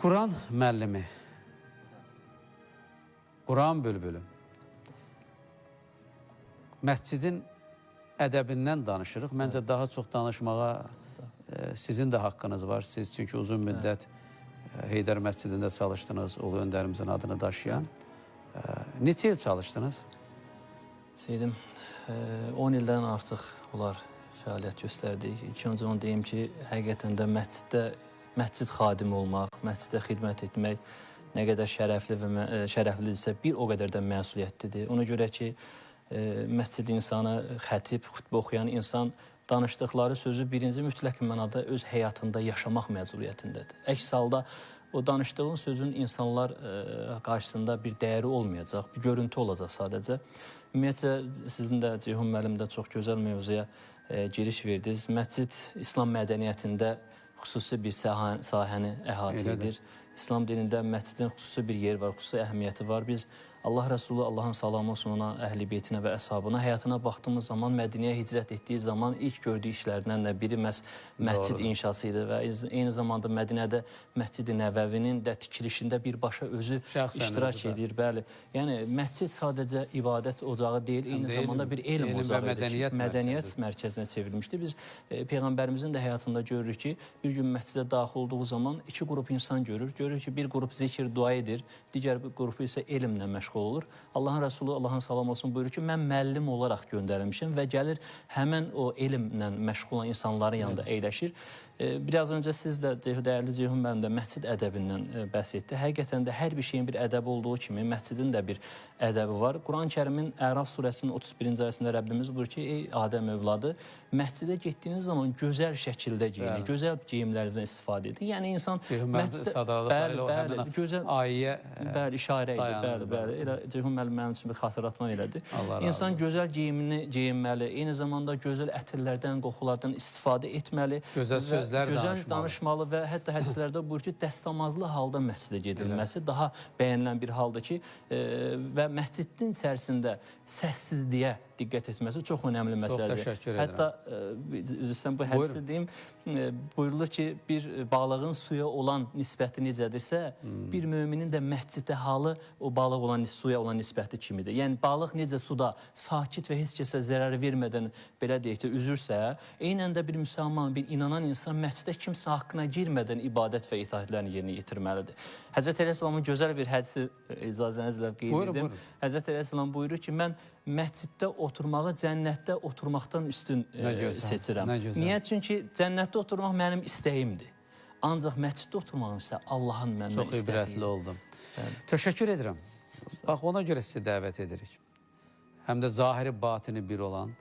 Quran müəllimi, Quran bülbülü, məscidin ədəbindən danışırıq. Məncə daha çox danışmağa sizin də haqqınız var. Siz çünki uzun müddət Heydər məscidində çalışdınız, Ulu Öndərimizin adını daşıyan. Neçə il çalışdınız? Seydim, 10 ildən artıq olar fəaliyyət göstərdik. İlk öncə onu deyim ki, həqiqətən də məscid xadimi olmaq, məscidə xidmət etmək nə qədər şərəflidirsə, bir o qədər də məsuliyyətlidir. Ona görə ki, məscid insanı, xətib, xütbə oxuyan insan danışdıqları sözü birinci mütləq mənada öz həyatında yaşamaq məcburiyyətindədir. Əks halda o danışdığın sözün insanlar qarşısında bir dəyəri olmayacaq, bir görüntü olacaq sadəcə. Ümumiyyətcə, sizin də Ceyhun müəllim də çox gözəl mövzuya giriş verdiniz. Məscid İslam mədəniyyətində xüsusi bir sahəni əhatə edir. İslam dinində məscidin xüsusi bir yeri var, xüsusi əhəmiyyəti var. Biz Allah Rəsulü, Allahın salamı olsun ona, əhl-i beytinə və əshabına, həyatına baxdığımız zaman, Mədinəyə hicrət etdiyi zaman ilk gördüyü işlərdən də biri məscid inşası idi və eyni zamanda Mədinədə Məscid-i Nəbəvinin də tikilişində birbaşa özü iştirak edir. Bəli, yəni məscid sadəcə ibadət ocağı deyil, eyni zamanda bir elm ocağı edir. Mədəniyyət mərkəzinə çevrilmişdir. Biz Peyğəmbərimizin də həyatında görürük ki, bir gün məscidə daxil olduğu zaman iki qrup insan görür. Görür ki, bir qrup zikir, dua edir, digər bir qrupu isə elmlə məşğul olur. Allahın Rəsulü, Allahın salamı olsun buyurur ki, mən müəllim olaraq göndərilmişim və gəlir həmən o elmlə məşğul olan insanların yanında əyləşir. Biraz öncə siz də, dəyərli Ceyhun müəllim də məscid ədəbindən bəhs etdi. Həqiqətən də hər bir şeyin bir ədəbi olduğu kimi məscidin də bir ədəbi var. Quran-Kərimin Əraf surəsinin 31-ci ayəsində Rəbbimiz buyurur ki, ey Adəm övladı, məscidə getdiyiniz zaman gözəl şəkildə geyinin, gözəl geyimlərinizdən istifadə edin. Yəni insan bəli, işarə edir, bəli. Elə Ceyhun müəllim mənim üçün bir xatırlatma elədi. İnsan gözəl geyimini geyinməli, eyni zamanda gözəl ətirlərdən, qoxulardan istifadə etməli. Gözəl danışmalı və hətta hədislərdə buyurur ki, dəstəmazlı halda məscidə gedilməsi daha bəyənilən bir haldır ki, və məscidin içərisində səssizliyə diqqət etməsi çox önəmli məsələdir. Çox təşəkkür edirəm. Hətta bu hədisi deyim, buyurulur ki, bir balığın suya olan nisbəti necədirsə, bir müminin də məsciddə halı o balıq suya olan nisbəti kimidir. Yəni, balıq necə suda sakit və heç kəsə zərər vermədən, belə deyək ki, üzürsə, eynən də bir müsəlman, bir inanan insan məscidə kimsə haqqına girmədən ibadət və itaətlərini yerinə yetirməlidir. Həzrət Əleyhisselamın gözəl bir hədisi icazənizlə qeyd edim. Həzrət Əleyhisselam buyurur ki, mən məsciddə oturmağı cənnətdə oturmaqdan üstün seçirəm. Niyə? Çünki cənnətdə oturmaq mənim istəyimdir. Ancaq məsciddə oturmağım isə Allahın məndən istədiyi. Çox ibrətli oldum. Təşəkkür edirəm. Bax, ona görə sizi dəvət edirik. Həm də zahiri, batini bir olan